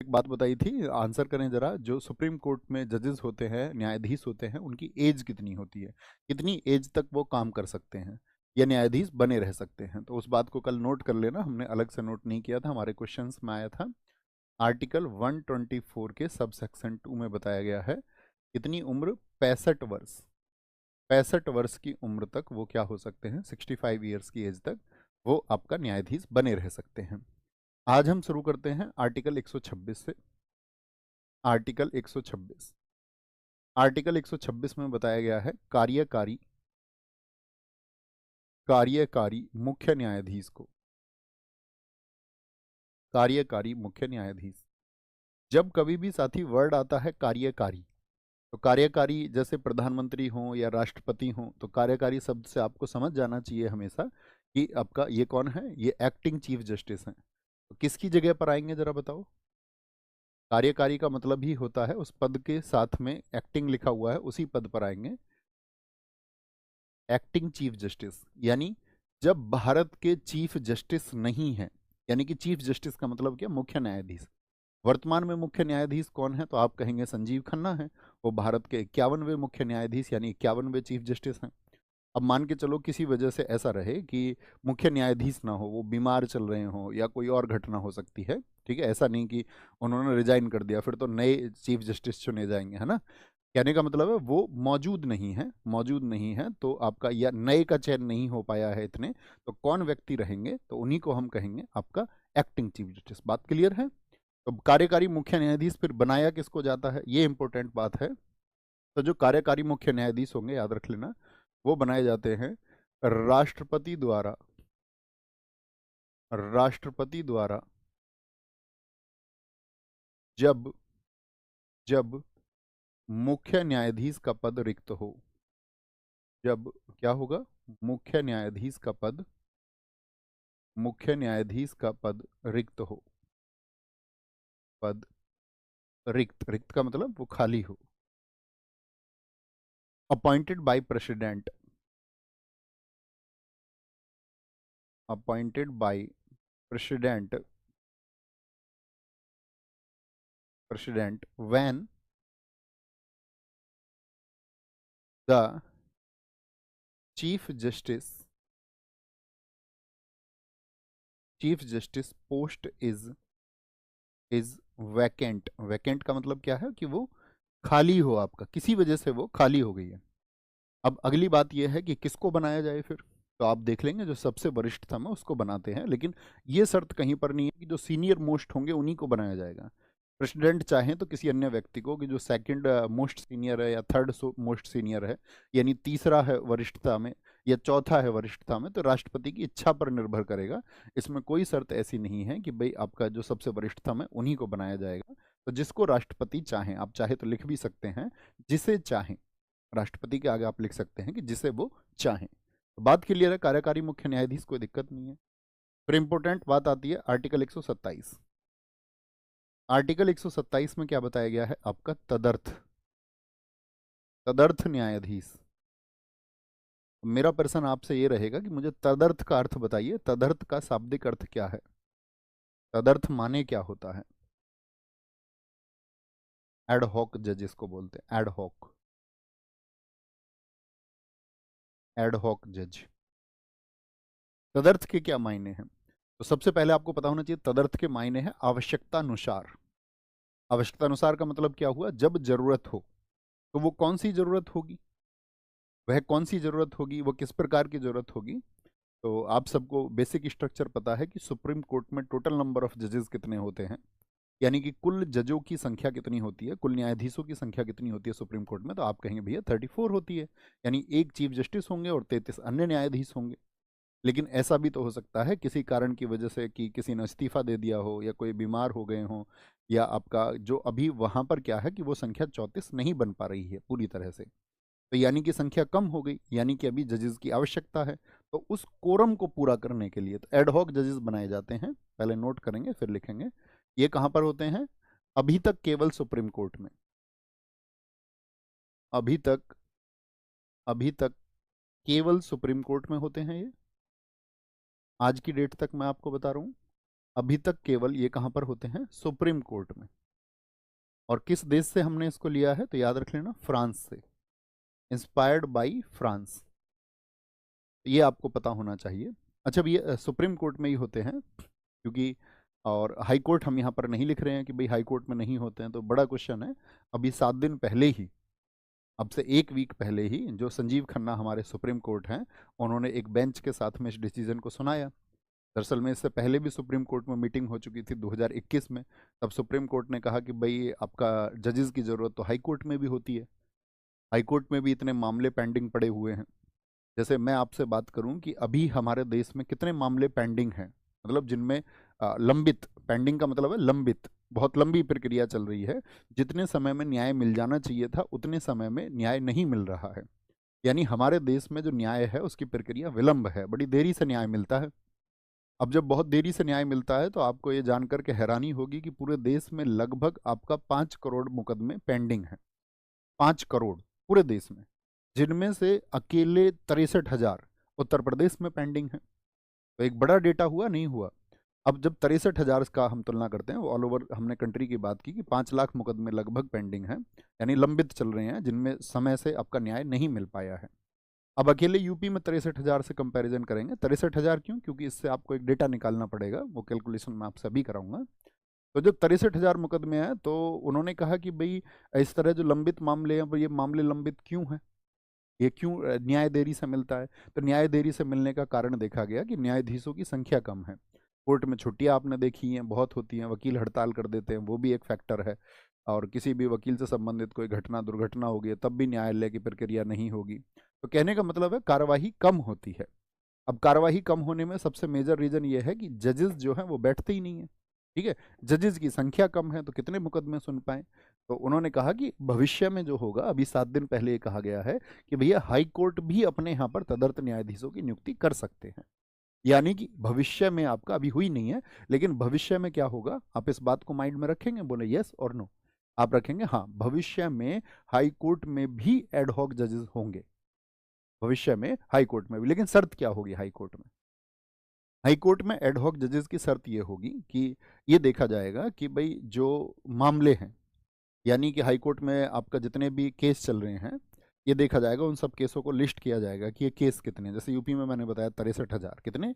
एक बात बताई थी, आंसर करें जरा। जो सुप्रीम कोर्ट में जजेस होते हैं, न्यायाधीश होते हैं, उनकी एज कितनी होती है, कितनी एज तक वो काम कर सकते हैं या न्यायाधीश बने रह सकते हैं? तो उस बात को कल नोट कर लेना, हमने अलग से नोट नहीं किया था, हमारे क्वेश्चंस में आया था। आर्टिकल 124 के सब सेक्शन 2 में बताया गया है कितनी उम्र, 65 वर्ष। 65 वर्ष की उम्र तक वो क्या हो सकते हैं, 65 ईयर्स की एज तक वो आपका न्यायाधीश बने रह सकते हैं। आज हम शुरू करते हैं आर्टिकल 126 से। आर्टिकल 126, आर्टिकल 126 में बताया गया है कार्यकारी कार्यकारी मुख्य न्यायाधीश को, कार्यकारी मुख्य न्यायाधीश। जब कभी भी साथी वर्ड आता है कार्यकारी, तो कार्यकारी जैसे प्रधानमंत्री हो या राष्ट्रपति हो, तो कार्यकारी शब्द से आपको समझ जाना चाहिए हमेशा कि आपका ये कौन है, ये एक्टिंग चीफ जस्टिस हैं। तो किसकी जगह पर आएंगे जरा बताओ? कार्यकारी का मतलब ही होता है उस पद के साथ में एक्टिंग लिखा हुआ है, उसी पद पर आएंगे एक्टिंग चीफ जस्टिस। यानी जब भारत के चीफ जस्टिस नहीं है, यानी कि चीफ जस्टिस का मतलब क्या, मुख्य न्यायाधीश। वर्तमान में मुख्य न्यायाधीश कौन है? तो आप कहेंगे संजीव खन्ना है, वो भारत के 51वें मुख्य न्यायाधीश यानी 51वें चीफ जस्टिस हैं। अब मान के चलो किसी वजह से ऐसा रहे कि मुख्य न्यायाधीश ना हो, वो बीमार चल रहे हो या कोई और घटना हो सकती है, ठीक है, ऐसा नहीं कि उन्होंने रिजाइन कर दिया फिर तो नए चीफ जस्टिस चुने जाएंगे, है ना। कहने का मतलब है वो मौजूद नहीं है, मौजूद नहीं है तो आपका, या नए का चयन नहीं हो पाया है इतने, तो कौन व्यक्ति रहेंगे, तो उन्हीं को हम कहेंगे आपका एक्टिंग चीफ जस्टिस। बात क्लियर है? तो कार्यकारी मुख्य न्यायाधीश फिर बनाया किसको जाता है, ये इंपॉर्टेंट बात है। तो जो कार्यकारी मुख्य न्यायाधीश होंगे, याद रख लेना, वो बनाए जाते हैं राष्ट्रपति द्वारा, राष्ट्रपति द्वारा जब जब मुख्य न्यायाधीश का पद रिक्त हो। जब क्या होगा, मुख्य न्यायाधीश का पद, मुख्य न्यायाधीश का पद रिक्त हो। पद रिक्त, रिक्त का मतलब वो खाली हो। Appointed by president, appointed by president, president when the chief justice, chief justice post is vacant. Vacant का मतलब क्या है कि वो खाली हो, आपका किसी वजह से वो खाली हो गई है। अब अगली बात यह है कि किसको बनाया जाए फिर, तो आप देख लेंगे जो सबसे वरिष्ठतम है उसको बनाते हैं, लेकिन ये शर्त कहीं पर नहीं है कि जो सीनियर मोस्ट होंगे उन्हीं को बनाया जाएगा। प्रेसिडेंट चाहें तो किसी अन्य व्यक्ति को, कि जो सेकंड मोस्ट सीनियर है या थर्ड मोस्ट सीनियर है, यानी तीसरा है वरिष्ठता में या चौथा है वरिष्ठता में, तो राष्ट्रपति की इच्छा पर निर्भर करेगा। इसमें कोई शर्त ऐसी नहीं है कि भाई आपका जो सबसे वरिष्ठतम है उन्हीं को बनाया जाएगा। तो जिसको राष्ट्रपति चाहें, आप चाहे तो लिख भी सकते हैं जिसे चाहें, राष्ट्रपति के आगे आप लिख सकते हैं कि जिसे वो चाहें। तो बात क्लियर है, कार्यकारी मुख्य न्यायाधीश, कोई दिक्कत नहीं है। फिर इंपॉर्टेंट बात आती है आर्टिकल 127। आर्टिकल 127 में क्या बताया गया है आपका, तदर्थ, तदर्थ न्यायाधीश। मेरा प्रश्न आपसे ये रहेगा कि मुझे तदर्थ का अर्थ बताइए, तदर्थ का शाब्दिक अर्थ क्या है, तदर्थ माने क्या होता है? एडहॉक जज इसको बोलते हैं, एडहॉक, एडहॉक जज। तदर्थ के क्या मायने हैं? तो सबसे पहले आपको पता होना चाहिए तदर्थ के मायने हैं आवश्यकता अनुसार। आवश्यकता अनुसार का मतलब क्या हुआ, जब जरूरत हो। तो वो कौन सी जरूरत होगी, वह कौन सी जरूरत होगी, वो किस प्रकार की जरूरत होगी? तो आप सबको बेसिक स्ट्रक्चर पता है कि सुप्रीम कोर्ट में टोटल नंबर ऑफ जजेस कितने होते हैं, यानी कि कुल जजों की संख्या कितनी होती है, कुल न्यायाधीशों की संख्या कितनी होती है सुप्रीम कोर्ट में? तो आप कहेंगे भैया 34 होती है, यानी एक चीफ जस्टिस होंगे और 33 अन्य न्यायाधीश होंगे। लेकिन ऐसा भी तो हो सकता है किसी कारण की वजह से कि किसी ने इस्तीफा दे दिया हो या कोई बीमार हो गए हो, या आपका जो अभी वहां पर क्या है कि वो संख्या 34 नहीं बन पा रही है पूरी तरह से, तो यानी कि संख्या कम हो गई, यानी कि अभी जजेस की आवश्यकता है। तो उस कोरम को पूरा करने के लिए तो एडहॉक जजेस बनाए जाते हैं, पहले नोट करेंगे फिर लिखेंगे। ये कहाँ पर होते हैं? अभी तक केवल सुप्रीम कोर्ट में, अभी तक, अभी तक केवल सुप्रीम कोर्ट में होते हैं ये। आज की डेट तक मैं आपको बता रहा हूँ, अभी तक केवल ये कहाँ पर होते हैं, सुप्रीम कोर्ट में। और किस देश से हमने इसको लिया है, तो याद रख लेना फ्रांस से, इंस्पायर्ड बाई फ्रांस। ये आपको पता होना चाहिए। अच्छा, अब ये सुप्रीम कोर्ट में ही होते हैं, क्योंकि और हाई कोर्ट हम यहाँ पर नहीं लिख रहे हैं कि भाई हाई कोर्ट में नहीं होते हैं, तो बड़ा क्वेश्चन है। अभी 7 दिन पहले ही, अब से 1 वीक पहले ही, जो संजीव खन्ना हमारे सुप्रीम कोर्ट हैं, उन्होंने एक बेंच के साथ में इस डिसीजन को सुनाया। दरअसल में इससे पहले भी सुप्रीम कोर्ट में मीटिंग हो चुकी थी 2021 में। तब सुप्रीम कोर्ट ने कहा कि भाई आपका जजेस की ज़रूरत तो हाई कोर्ट में भी होती है, हाई कोर्ट में भी इतने मामले पेंडिंग पड़े हुए हैं। जैसे मैं आपसे बात करूं कि अभी हमारे देश में कितने मामले पेंडिंग हैं, मतलब जिनमें लंबित, पेंडिंग का मतलब है लंबित, बहुत लंबी प्रक्रिया चल रही है। जितने समय में न्याय मिल जाना चाहिए था उतने समय में न्याय नहीं मिल रहा है। यानी हमारे देश में जो न्याय है उसकी प्रक्रिया विलंब है, बड़ी देरी से न्याय मिलता है। अब जब बहुत देरी से न्याय मिलता है तो आपको ये जानकर के हैरानी होगी कि पूरे देश में लगभग आपका 5 करोड़ मुकदमे पेंडिंग हैं। 5 करोड़ पूरे देश में, जिनमें से अकेले 63,000 उत्तर प्रदेश में पेंडिंग है। तो एक बड़ा डेटा हुआ, नहीं हुआ? अब जब 63,000 का हम तुलना करते हैं, ऑल ओवर हमने कंट्री की बात की कि 5 लाख मुकदमे लगभग पेंडिंग हैं, यानी लंबित चल रहे हैं, जिनमें समय से आपका न्याय नहीं मिल पाया है। अब अकेले यूपी में 63,000 से कंपैरिजन करेंगे। 63,000 क्यों? क्योंकि इससे आपको एक डेटा निकालना पड़ेगा, वो कैलकुलेशन मैं आपसे अभी कराऊंगा। तो जब 63,000 मुकदमे हैं तो उन्होंने कहा कि भाई इस तरह जो लंबित मामले हैं, वो ये मामले लंबित क्यों हैं, ये क्यों न्याय देरी से मिलता है? तो न्याय देरी से मिलने का कारण देखा गया कि न्यायाधीशों की संख्या कम है। कोर्ट में छुट्टियां आपने देखी हैं, बहुत होती हैं, वकील हड़ताल कर देते हैं, वो भी एक फैक्टर है। और किसी भी वकील से संबंधित कोई घटना दुर्घटना होगी तब भी न्यायालय की प्रक्रिया नहीं होगी। तो कहने का मतलब है कार्यवाही कम होती है। अब कार्यवाही कम होने में सबसे मेजर रीजन ये है कि जजेस जो हैं वो बैठते ही नहीं है। ठीक है, जजेस की संख्या कम है तो कितने मुकदमे सुन पाए? तो उन्होंने कहा कि भविष्य में जो होगा, अभी 7 दिन पहले ये कहा गया है कि भैया हाई कोर्ट भी अपने यहाँ पर तदर्थ न्यायाधीशों की नियुक्ति कर सकते हैं। यानी कि भविष्य में, आपका अभी हुई नहीं है, लेकिन भविष्य में क्या होगा, आप इस बात को माइंड में रखेंगे? बोले यस और नो। आप रखेंगे? हाँ, भविष्य में हाई कोर्ट में भी एडहॉक जजेस होंगे, भविष्य में हाई कोर्ट में भी। लेकिन शर्त क्या होगी हाई कोर्ट में? हाई कोर्ट में एडहॉक जजेस की शर्त ये होगी कि ये देखा जाएगा कि भाई जो मामले हैं, यानी कि हाई कोर्ट में आपका जितने भी केस चल रहे हैं, ये देखा जाएगा, उन सब केसों को लिस्ट किया जाएगा कि ये केस कितने, जैसे यूपी में मैंने बताया 63,000, कितने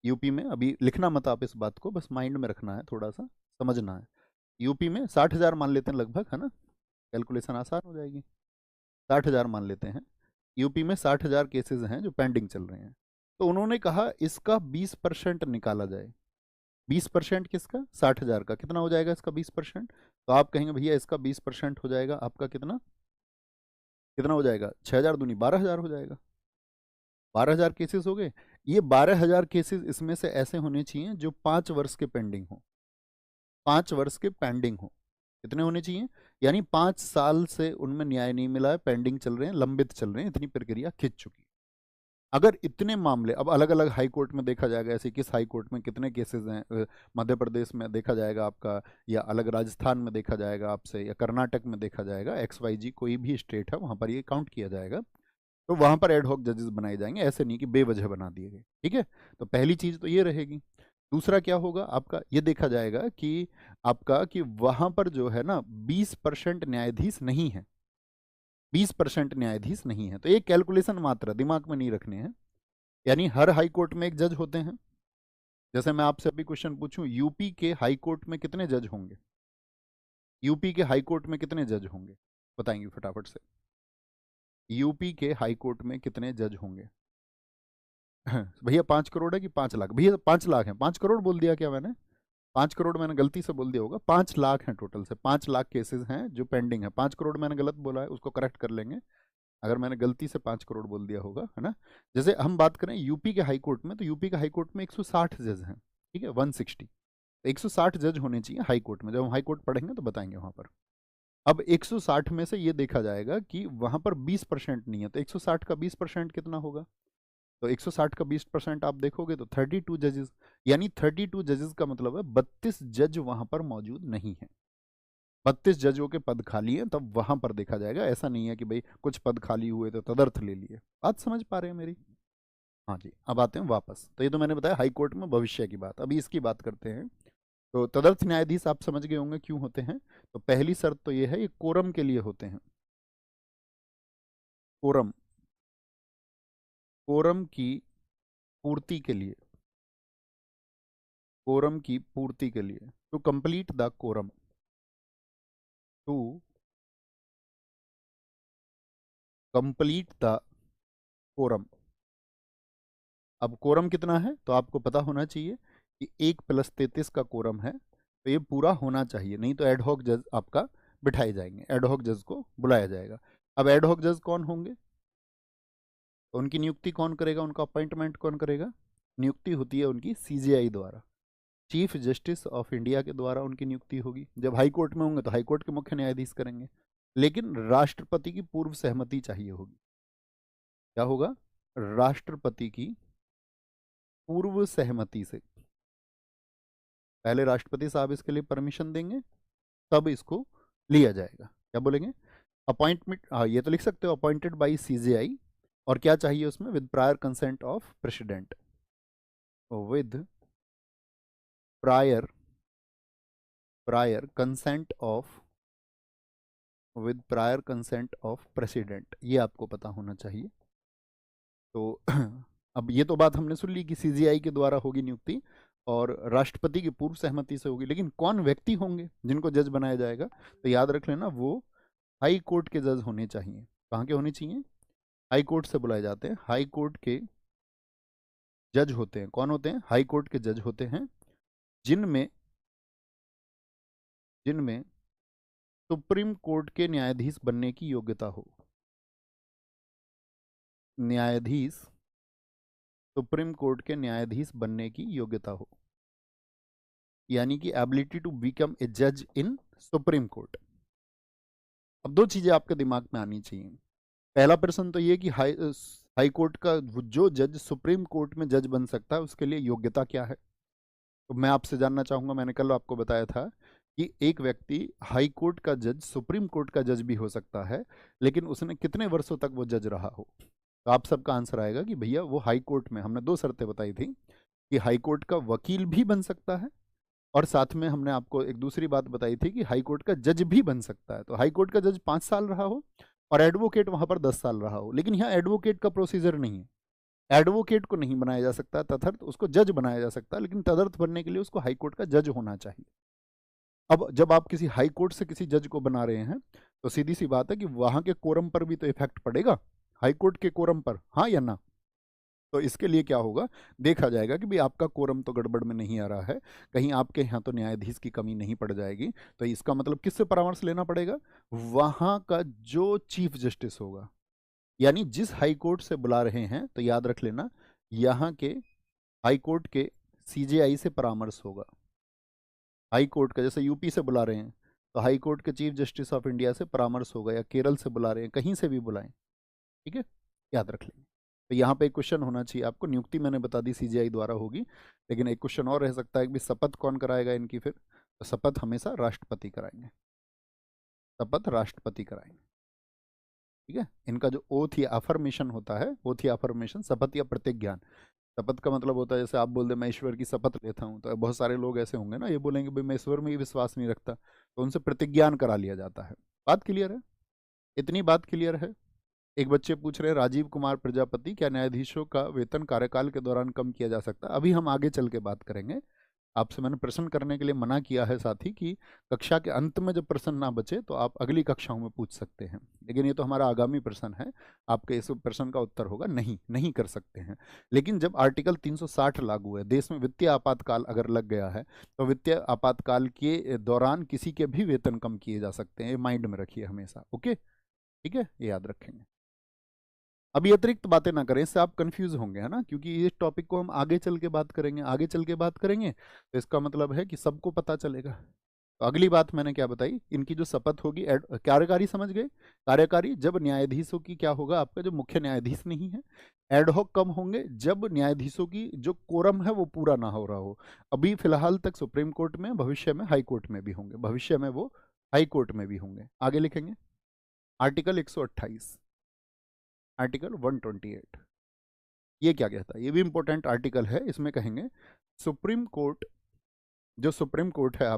यूपी में, अभी लिखना मत आप इस बात को, बस माइंड में रखना है, थोड़ा सा समझना है। यूपी में 60,000 मान लेते हैं लगभग, है ना, कैलकुलेशन आसान हो जाएगी। 60,000 मान लेते हैं, यूपी में 60,000 केसेस हैं जो पेंडिंग चल रहे हैं। तो उन्होंने कहा इसका 20% निकाला जाए। 20% किसका? 60,000 का। कितना हो जाएगा इसका 20%? तो आप कहेंगे भैया इसका 20% हो जाएगा आपका कितना, कितना हो जाएगा? 6,000 दूनी 12,000 हो जाएगा। 12,000 केसेस हो गए। ये 12,000 केसेस इसमें से ऐसे होने चाहिए जो 5 वर्ष के पेंडिंग हो, 5 वर्ष के पेंडिंग हो। कितने होने चाहिए? यानी 5 साल से उनमें न्याय नहीं मिला है, पेंडिंग चल रहे हैं, लंबित चल रहे हैं, इतनी प्रक्रिया खिंच चुकी है। अगर इतने मामले, अब अलग अलग हाई कोर्ट में देखा जाएगा, ऐसे किस हाई कोर्ट में कितने केसेस हैं, मध्य प्रदेश में देखा जाएगा आपका, या अलग राजस्थान में देखा जाएगा आपसे, या कर्नाटक में देखा जाएगा, XYZ कोई भी स्टेट है वहाँ पर ये काउंट किया जाएगा। तो वहाँ पर एडहॉक जजेस बनाए जाएंगे, ऐसे नहीं कि बेवजह बना दिए गए। ठीक है, तो पहली चीज़ तो ये रहेगी। दूसरा क्या होगा आपका, ये देखा जाएगा कि आपका कि वहाँ पर जो है ना 20% न्यायाधीश नहीं है, 20% न्यायाधीश नहीं है। तो एक कैलकुलेशन मात्र दिमाग में नहीं रखने हैं। यानी हर हाई कोर्ट में एक जज होते हैं। जैसे मैं आपसे अभी क्वेश्चन पूछूं, यूपी के हाई कोर्ट में कितने जज होंगे? यूपी के हाई कोर्ट में कितने जज होंगे? बताएंगे फटाफट से। यूपी के हाई कोर्ट में कितने जज होंगे? भैया 5 करोड़ है कि 5 लाख? भैया 5 लाख है। 5 करोड़ बोल दिया क्या मैंने? 5 करोड़ मैंने गलती से बोल दिया होगा। 5 लाख हैं टोटल से, 5 लाख केसेस हैं जो पेंडिंग है। 5 करोड़ मैंने गलत बोला है, उसको करेक्ट कर लेंगे अगर मैंने गलती से 5 करोड़ बोल दिया होगा, है ना। जैसे हम बात करें यूपी के हाई कोर्ट में, तो यूपी के हाई कोर्ट में 160 जज हैं, ठीक है, 160। 160 जज होने चाहिए हाई कोर्ट में। जब हम हाई कोर्ट पढ़ेंगे तो बताएंगे वहां पर। अब 160 में से ये देखा जाएगा कि वहां पर 20% नहीं है, तो 160 का 20% कितना होगा? तो 160 का 20% आप देखोगे तो 32 जजेस। यानी 32 जजेस का मतलब है 32 जज वहां पर मौजूद नहीं है। 32 जजों के पद खाली हैं, तब वहां पर देखा जाएगा। ऐसा नहीं है कि भाई कुछ पद खाली हुए तो तदर्थ ले लिए। बात समझ पा रहे हैं मेरी? हाँ जी, अब आते हैं वापस। तो ये तो मैंने बताया हाई कोर्ट में भविष्य की बात। अभी इसकी बात करते हैं। तो तदर्थ न्यायाधीश आप समझ गए होंगे क्यों होते हैं। तो पहली शर्त तो ये है, ये कोरम के लिए होते हैं। कोरम, कोरम की पूर्ति के लिए, कोरम की पूर्ति के लिए, to complete the quorum, to complete the quorum. अब कोरम कितना है तो आपको पता होना चाहिए कि 1+33 का कोरम है, तो ये पूरा होना चाहिए, नहीं तो एडहॉक जज आपका बिठाए जाएंगे, एडहॉक जज को बुलाया जाएगा। अब एडहॉक जज कौन होंगे, तो उनकी नियुक्ति कौन करेगा, उनका अपॉइंटमेंट कौन करेगा, नियुक्ति होती है उनकी सीजेआई द्वारा, चीफ जस्टिस ऑफ इंडिया के द्वारा उनकी नियुक्ति होगी। जब हाई कोर्ट में होंगे तो हाई कोर्ट के मुख्य न्यायाधीश करेंगे, लेकिन राष्ट्रपति की पूर्व सहमति चाहिए होगी। क्या होगा, राष्ट्रपति की पूर्व सहमति से, पहले राष्ट्रपति साहब इसके लिए परमिशन देंगे, तब इसको लिया जाएगा। क्या बोलेंगे, अपॉइंटमेंट, हाँ ये तो लिख सकते हो, अपॉइंटेड बाई सीजेआई, और क्या चाहिए उसमें, with prior consent of president, with prior prior consent of, with prior consent of president, ये आपको पता होना चाहिए। तो अब ये तो बात हमने सुन ली कि सीजीआई के द्वारा होगी नियुक्ति और राष्ट्रपति की पूर्व सहमति से होगी, लेकिन कौन व्यक्ति होंगे जिनको जज बनाया जाएगा, तो याद रख लेना वो हाई कोर्ट के जज होने चाहिए। कहाँ के होने चाहिए, हाई कोर्ट से बुलाए जाते हैं, हाई कोर्ट के जज होते हैं। कौन होते हैं, हाई कोर्ट के जज होते हैं जिनमें जिनमें सुप्रीम कोर्ट के न्यायाधीश बनने की योग्यता हो, न्यायाधीश, सुप्रीम कोर्ट के न्यायाधीश बनने की योग्यता हो, यानी कि एबिलिटी टू बिकम ए जज इन सुप्रीम कोर्ट। अब दो चीजें आपके दिमाग में आनी चाहिए। पहला प्रश्न तो ये कि हाई कोर्ट का जो जज सुप्रीम कोर्ट में जज बन सकता है उसके लिए योग्यता क्या है। तो मैं आपसे जानना चाहूंगा, मैंने कल आपको बताया था कि एक व्यक्ति हाई कोर्ट का जज सुप्रीम कोर्ट का जज भी हो सकता है, लेकिन उसने कितने वर्षों तक वो जज रहा हो। तो आप सबका आंसर आएगा कि भैया वो हाई कोर्ट में, हमने दो शर्तें बताई थी कि हाई कोर्ट का वकील भी बन सकता है, और साथ में हमने आपको एक दूसरी बात बताई थी कि हाई कोर्ट का जज भी बन सकता है। तो हाई कोर्ट का जज 5 साल रहा हो और एडवोकेट वहां पर 10 साल रहा हो, लेकिन यहाँ एडवोकेट का प्रोसीजर नहीं है, एडवोकेट को नहीं बनाया जा सकता, तदर्थ उसको जज बनाया जा सकता है, लेकिन तदर्थ बनने के लिए उसको हाई कोर्ट का जज होना चाहिए। अब जब आप किसी हाई कोर्ट से किसी जज को बना रहे हैं तो सीधी सी बात है कि वहां के कोरम पर भी तो इफेक्ट पड़ेगा, हाई कोर्ट के कोरम पर, हाँ या ना। तो इसके लिए क्या होगा, देखा जाएगा कि भाई आपका कोरम तो गड़बड़ में नहीं आ रहा है, कहीं आपके यहाँ तो न्यायाधीश की कमी नहीं पड़ जाएगी। तो इसका मतलब किससे परामर्श लेना पड़ेगा, वहां का जो चीफ जस्टिस होगा, यानी जिस हाई कोर्ट से बुला रहे हैं, तो याद रख लेना यहाँ के हाई कोर्ट के सीजेआई से परामर्श होगा। हाई कोर्ट का, जैसे यूपी से बुला रहे हैं तो हाई कोर्ट के चीफ जस्टिस ऑफ इंडिया से परामर्श होगा, या केरल से बुला रहे हैं, कहीं से भी बुलाएं, ठीक है, याद रख लेंगे। तो यहाँ पे एक क्वेश्चन होना चाहिए आपको, नियुक्ति मैंने बता दी सीजीआई द्वारा होगी, लेकिन एक क्वेश्चन और रह सकता है कि शपथ कौन कराएगा इनकी, फिर तो शपथ हमेशा राष्ट्रपति कराएंगे, शपथ राष्ट्रपति कराएंगे, ठीक है। इनका जो ओथ या अफर्मेशन होता है, ओथ या अफर्मेशन, शपथ या प्रतिज्ञान, शपथ का मतलब होता है जैसे आप बोल दे मैं ईश्वर की शपथ लेता हूँ, तो बहुत सारे लोग ऐसे होंगे ना, ये बोलेंगे भाई मैं ईश्वर में ही विश्वास नहीं रखता, तो उनसे प्रतिज्ञान करा लिया जाता है। बात क्लियर है, इतनी बात क्लियर है। एक बच्चे पूछ रहे हैं, राजीव कुमार प्रजापति, क्या न्यायाधीशों का वेतन कार्यकाल के दौरान कम किया जा सकता है। अभी हम आगे चल के बात करेंगे, आपसे मैंने प्रश्न करने के लिए मना किया है साथ ही कि कक्षा के अंत में जब प्रश्न ना बचे तो आप अगली कक्षाओं में पूछ सकते हैं, लेकिन ये तो हमारा आगामी प्रश्न है, आपके इस प्रश्न का उत्तर होगा नहीं, नहीं कर सकते हैं। लेकिन जब आर्टिकल 360 लागू है, देश में वित्तीय आपातकाल अगर लग गया है, तो वित्तीय आपातकाल के दौरान किसी के भी वेतन कम किए जा सकते हैं, ये माइंड में रखिए हमेशा, ओके, ठीक है, ये याद रखेंगे। अभी अतिरिक्त बातें ना करें, इससे आप कंफ्यूज होंगे, है ना, क्योंकि इस टॉपिक को हम आगे चल के बात करेंगे, आगे चल के बात करेंगे, तो इसका मतलब है कि सबको पता चलेगा। तो अगली बात मैंने क्या बताई, इनकी जो शपथ होगी, कार्यकारी समझ गए, कार्यकारी जब न्यायाधीशों की क्या होगा, आपका जो मुख्य न्यायाधीश नहीं है। एडहॉक कम होंगे जब न्यायाधीशों की जो कोरम है वो पूरा ना हो रहा हो। अभी फिलहाल तक सुप्रीम कोर्ट में, भविष्य में हाई कोर्ट में भी होंगे, भविष्य में वो हाई कोर्ट में भी होंगे। आगे लिखेंगे आर्टिकल 128, आर्टिकल 128 ये क्या कहता है, ये भी इंपॉर्टेंट आर्टिकल है। इसमें कहेंगे सुप्रीम कोर्ट जो सुप्रीम कोर्ट है